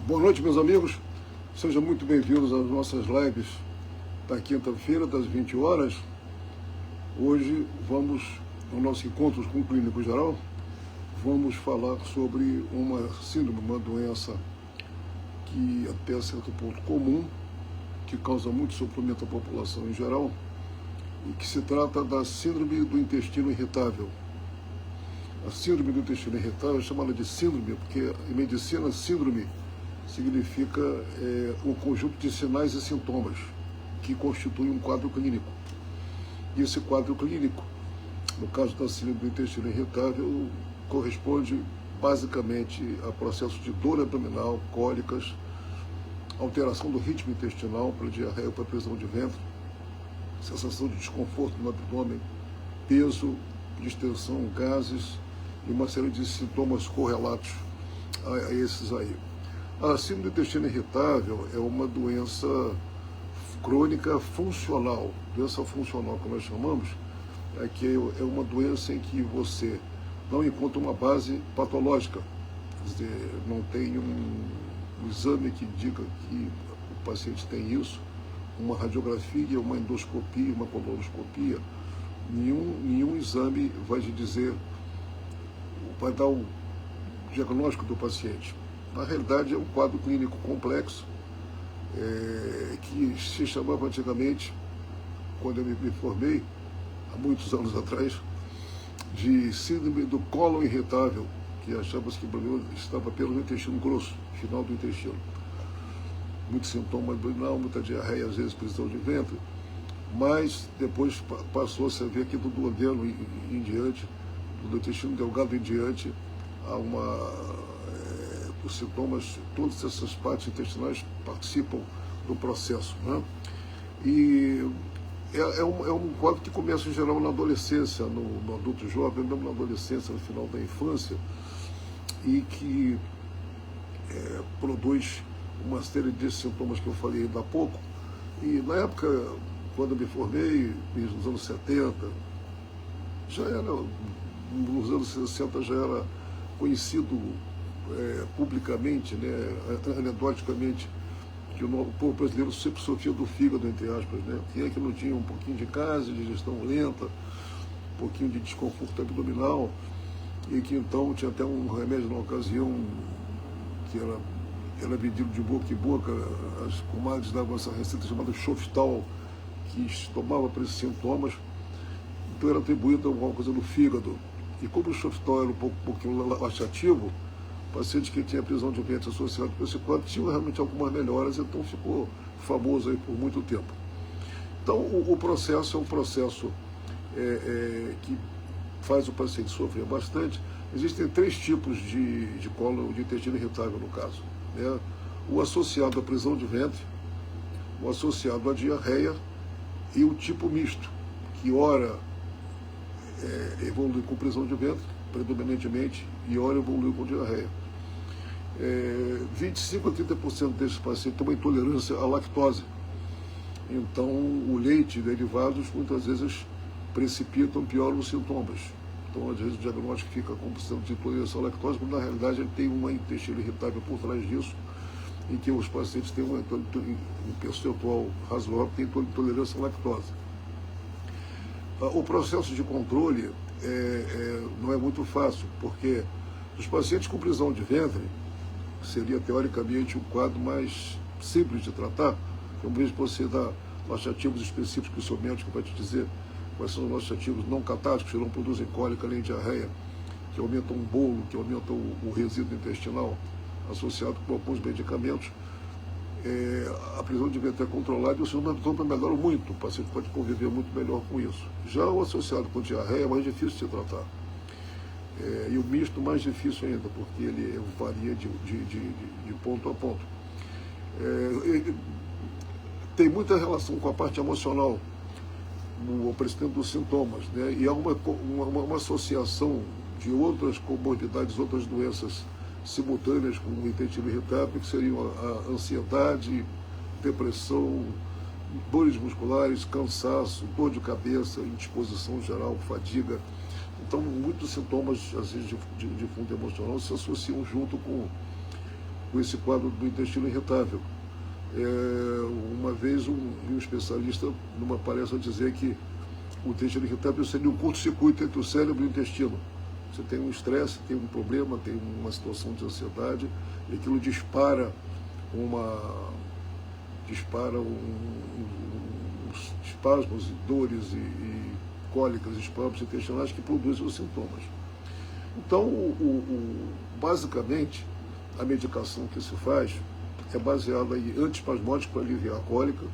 Boa noite, meus amigos. Sejam muito bem-vindos às nossas lives da quinta-feira, das 20 horas. Hoje no nosso encontro com o clínico geral, vamos falar sobre uma síndrome, uma doença que até certo ponto comum, que causa muito sofrimento à população em geral, e que se trata da síndrome do intestino irritável. A síndrome do intestino irritável é chamada de síndrome, porque em medicina, síndrome significa um conjunto de sinais e sintomas que constituem um quadro clínico. E esse quadro clínico, no caso da síndrome do intestino irritável, corresponde basicamente a processos de dor abdominal, cólicas, alteração do ritmo intestinal, para diarreia, para prisão de ventre, sensação de desconforto no abdômen, peso, distensão, gases e uma série de sintomas correlatos a esses aí. A síndrome do intestino irritável é uma doença crônica funcional. Doença funcional, que nós chamamos, é uma doença em que você não encontra uma base patológica. Quer dizer, não tem um exame que diga que o paciente tem isso, uma radiografia, uma endoscopia, uma colonoscopia. Nenhum exame vai te dizer, vai dar o diagnóstico do paciente. Na realidade, é um quadro clínico complexo, que se chamava antigamente, quando eu me formei, há muitos anos atrás, de síndrome do cólon irritável, que achava-se que o problema estava pelo intestino grosso, final do intestino. Muito sintoma abdominal, muita diarreia, às vezes prisão de ventre, mas depois passou-se a ver que do duodeno em diante, do intestino delgado em diante, há os sintomas, todas essas partes intestinais participam do processo, né? E é um quadro que começa em geral na adolescência, no adulto jovem, mesmo na adolescência, no final da infância, e que produz uma série de sintomas que eu falei ainda há pouco. E na época, quando eu me formei, nos anos 70, já era, nos anos 60 já era conhecido publicamente, né, anedoticamente, que o povo brasileiro sempre sofria do fígado, entre aspas, né? Quem é que não tinha um pouquinho de gases, digestão lenta, um pouquinho de desconforto abdominal, e que então tinha até um remédio na ocasião que era vendido de boca em boca, as comadres davam essa receita chamada Choftal, que tomava para esses sintomas, então era atribuído a alguma coisa no fígado. E como o Choftal era um pouquinho laxativo, pacientes que tinham prisão de ventre associada com esse quadro tinham realmente algumas melhoras, então ficou famoso aí por muito tempo. Então o processo é um processo que faz o paciente sofrer bastante. Existem 3 tipos de cólon de intestino irritável no caso, né? O associado à prisão de ventre, o associado à diarreia e o tipo misto, que ora evolui com prisão de ventre, predominantemente, e ora evolui com diarreia. 25 a 30% desses pacientes têm uma intolerância à lactose. Então, o leite e derivados, muitas vezes, precipitam, pioram os sintomas. Então, às vezes, o diagnóstico fica com precisão de intolerância à lactose, mas, na realidade, ele tem uma intestino irritável por trás disso, em que os pacientes têm um percentual razoável, tem intolerância à lactose. O processo de controle não é muito fácil, porque os pacientes com prisão de ventre seria, teoricamente, um quadro mais simples de tratar. Uma vez você dá laxativos específicos que o seu médico vai te dizer quais são os laxativos não catáticos, que não produzem cólica nem diarreia, que aumentam o bolo, que aumentam o resíduo intestinal, associado com alguns medicamentos. A prisão de ventre é controlada e o sintomas melhoram muito, o paciente pode conviver muito melhor com isso. Já o associado com diarreia é mais difícil de se tratar. E o misto mais difícil ainda, porque ele varia de ponto a ponto. Tem muita relação com a parte emocional no aparecimento dos sintomas, né? E há uma associação de outras comorbidades, outras doenças simultâneas com o intestino irritável, que seriam a ansiedade, depressão, dores musculares, cansaço, dor de cabeça, indisposição geral, fadiga. Então, muitos sintomas, às vezes, de fundo emocional se associam junto com com esse quadro do intestino irritável. Uma vez um especialista, numa palestra, dizer que o intestino irritável seria um curto-circuito entre o cérebro e o intestino. Você tem um estresse, tem um problema, tem uma situação de ansiedade, e aquilo dispara uns espasmos e dores e cólicas, espasmos intestinais que produzem os sintomas. Então, basicamente, a medicação que se faz é baseada em antiespasmódicos para aliviar a cólica,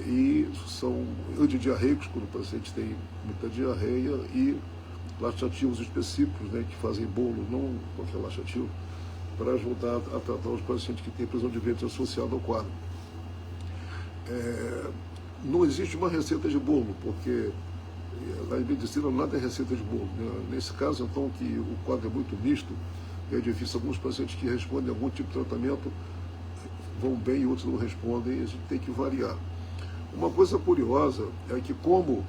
e são antidiarreicos, quando o paciente tem muita diarreia, e laxativos específicos, né, que fazem bolo, não qualquer laxativo, para ajudar a tratar os pacientes que têm prisão de ventre associada ao quadro. Não existe uma receita de bolo, porque na medicina nada é receita de bolo, né? Nesse caso, então, que o quadro é muito misto, é difícil, alguns pacientes que respondem a algum tipo de tratamento vão bem e outros não respondem, e a gente tem que variar. Uma coisa curiosa é que, como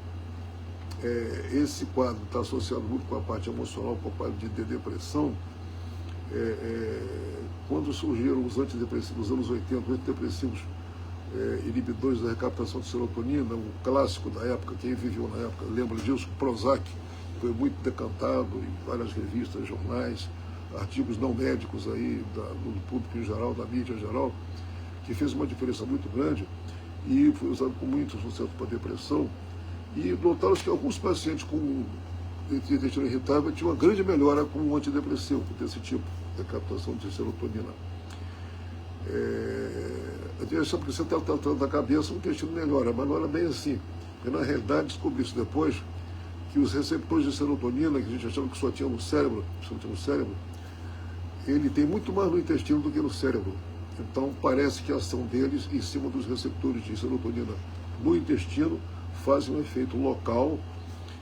esse quadro está associado muito com a parte emocional, com a parte de depressão, quando surgiram os antidepressivos nos anos 80, os antidepressivos inibidores da recaptação de serotonina, um clássico da época, quem viveu na época lembra disso, o Prozac, foi muito decantado em várias revistas, jornais, artigos não médicos aí, do público em geral, da mídia em geral, que fez uma diferença muito grande e foi usado com muito sucesso para depressão. E notaram que alguns pacientes com intestino irritável tinham uma grande melhora com um antidepressivo desse tipo, de captação de serotonina. Só porque você está tratando da cabeça, o intestino melhora, mas não era bem assim. Porque, na realidade, descobri isso depois, que os receptores de serotonina, que a gente achava que só tinha no cérebro, ele tem muito mais no intestino do que no cérebro. Então, parece que a ação deles em cima dos receptores de serotonina no intestino fazem um efeito local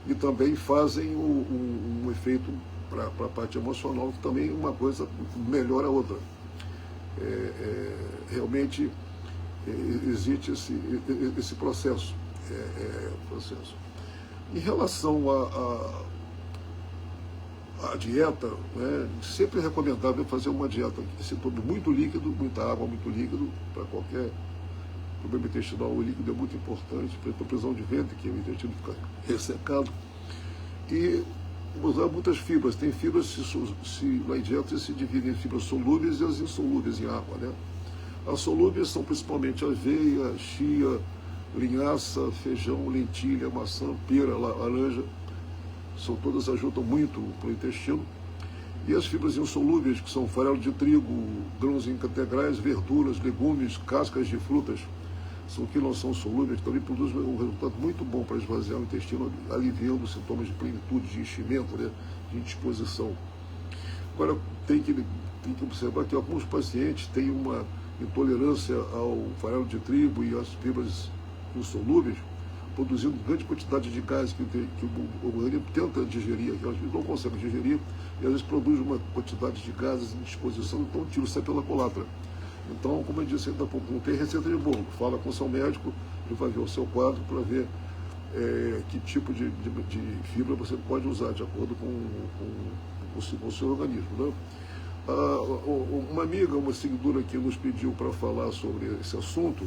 e também fazem um efeito para a parte emocional, que também uma coisa melhora a outra. Realmente existe esse processo. Em relação à dieta, né, sempre é recomendável fazer uma dieta que se tome muito líquido, muita água, muito líquido, para qualquer problema intestinal. O líquido é muito importante para a prisão de ventre, que o intestino fica ressecado, e usar muitas fibras. Tem fibras, na dieta se dividem em fibras solúveis e as insolúveis em água, né? As solúveis são principalmente aveia, chia, linhaça, feijão, lentilha, maçã, pera, laranja. São todas, ajudam muito para o intestino. E as fibras insolúveis, que são farelo de trigo, grãos integrais, verduras, legumes, cascas de frutas, são que não são solúveis, também produzem um resultado muito bom para esvaziar o intestino, aliviando sintomas de plenitude, de enchimento, né, de indisposição. Agora, tem que observar que alguns pacientes têm uma intolerância ao farelo de trigo e às fibras insolúveis, produzindo grande quantidade de gases que o organismo tenta digerir, que às vezes não consegue digerir, e às vezes produz uma quantidade de gases em disposição, então o tiro sai pela culatra. Então, como eu disse ainda há pouco, não tem receita de bolo. Fala com o seu médico, ele vai ver o seu quadro para ver que tipo de fibra você pode usar, de acordo com o seu organismo, né? Uma amiga, uma seguidora que nos pediu para falar sobre esse assunto,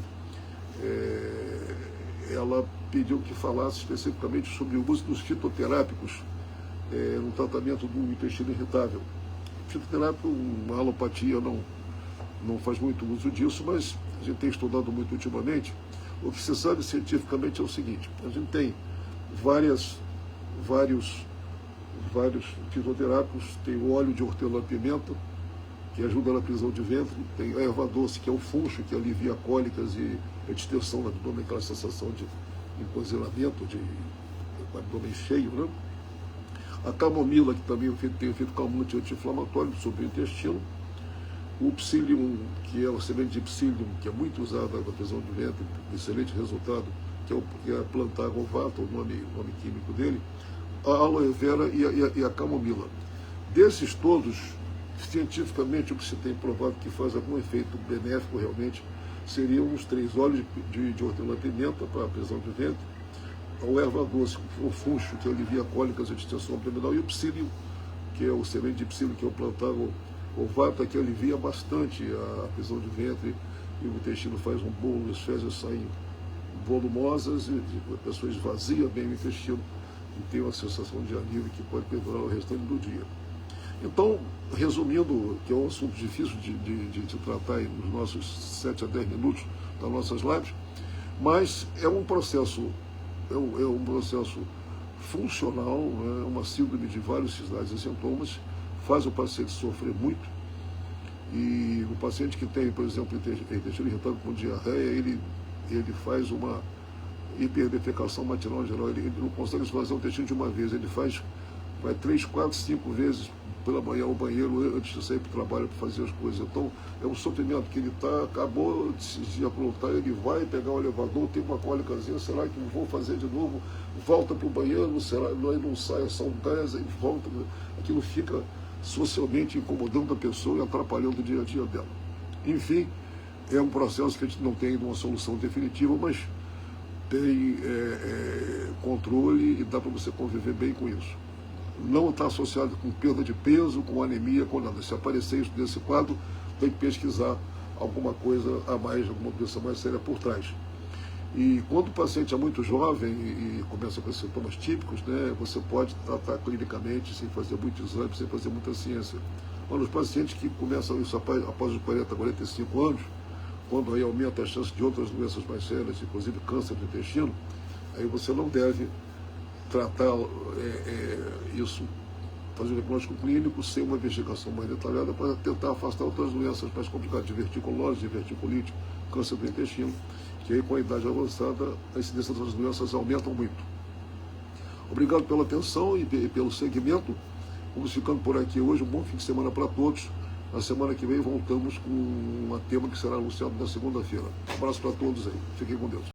ela pediu que falasse especificamente sobre o uso dos fitoterápicos no tratamento do intestino irritável. Fitoterápico, uma alopatia não faz muito uso disso, mas a gente tem estudado muito ultimamente. O que se sabe cientificamente é o seguinte: a gente tem vários fitoterápicos. Tem o óleo de hortelã-pimenta, que ajuda na prisão de ventre, tem a erva doce, que é o funcho, que alivia cólicas e a distensão no abdômen, aquela sensação de encozilamento, de abdômen cheio, né? A camomila, que também tem efeito calmante e anti-inflamatório sobre o intestino. O psyllium, que é a semente de psyllium, que é muito usada na prisão de ventre, excelente resultado, que é a plantago ovata, o nome químico dele. A aloe vera e a camomila. Desses todos, cientificamente, o que se tem provado que faz algum efeito benéfico realmente seriam os 3: óleo de hortelã-pimenta para a prisão de ventre, a erva doce, o funcho, que alivia cólicas e distensão abdominal, e o psyllium, que é o semente de psyllium, que é o plantago Ovato que alivia bastante a prisão de ventre, e o intestino faz um bolo, as fezes saem volumosas e a pessoa esvazia bem o intestino e tem uma sensação de alívio que pode perdurar o restante do dia. Então, resumindo, que é um assunto difícil de tratar aí nos nossos 7 a 10 minutos das nossas lives, mas é um processo, é um processo funcional, né? Uma síndrome de vários sinais e sintomas, faz o paciente sofrer muito, e o paciente que tem, por exemplo, intestino irritado com diarreia, ele faz uma hiperdefecação matinal geral, ele não consegue esvaziar o intestino de uma vez, ele vai 3, 4, 5 vezes pela manhã ao banheiro antes de sair para o trabalho para fazer as coisas. Então é um sofrimento que ele acabou de aprontar, ele vai pegar o elevador, tem uma cólicazinha, será que vou fazer de novo? Volta para o banheiro, será? Não sai, são 10, e volta. Aquilo fica socialmente incomodando a pessoa e atrapalhando o dia a dia dela. Enfim, é um processo que a gente não tem uma solução definitiva, mas tem controle e dá para você conviver bem com isso. Não está associado com perda de peso, com anemia, com nada. Se aparecer isso nesse quadro, tem que pesquisar alguma coisa a mais, alguma doença mais séria por trás. E quando o paciente é muito jovem e começa com esses sintomas típicos, né, você pode tratar clinicamente, sem fazer muito exame, sem fazer muita ciência. Mas os pacientes que começam isso após os 40, 45 anos, quando aí aumenta a chance de outras doenças mais sérias, inclusive câncer do intestino, aí você não deve tratar isso, fazer um diagnóstico clínico sem uma investigação mais detalhada para tentar afastar outras doenças mais complicadas, diverticulose, diverticulite, câncer do intestino, que aí com a idade avançada a incidência dessas doenças aumentam muito. Obrigado pela atenção e pelo segmento. Vamos ficando por aqui hoje. Um bom fim de semana para todos. Na semana que vem voltamos com um tema que será anunciado na segunda-feira. Um abraço para todos aí. Fiquem com Deus.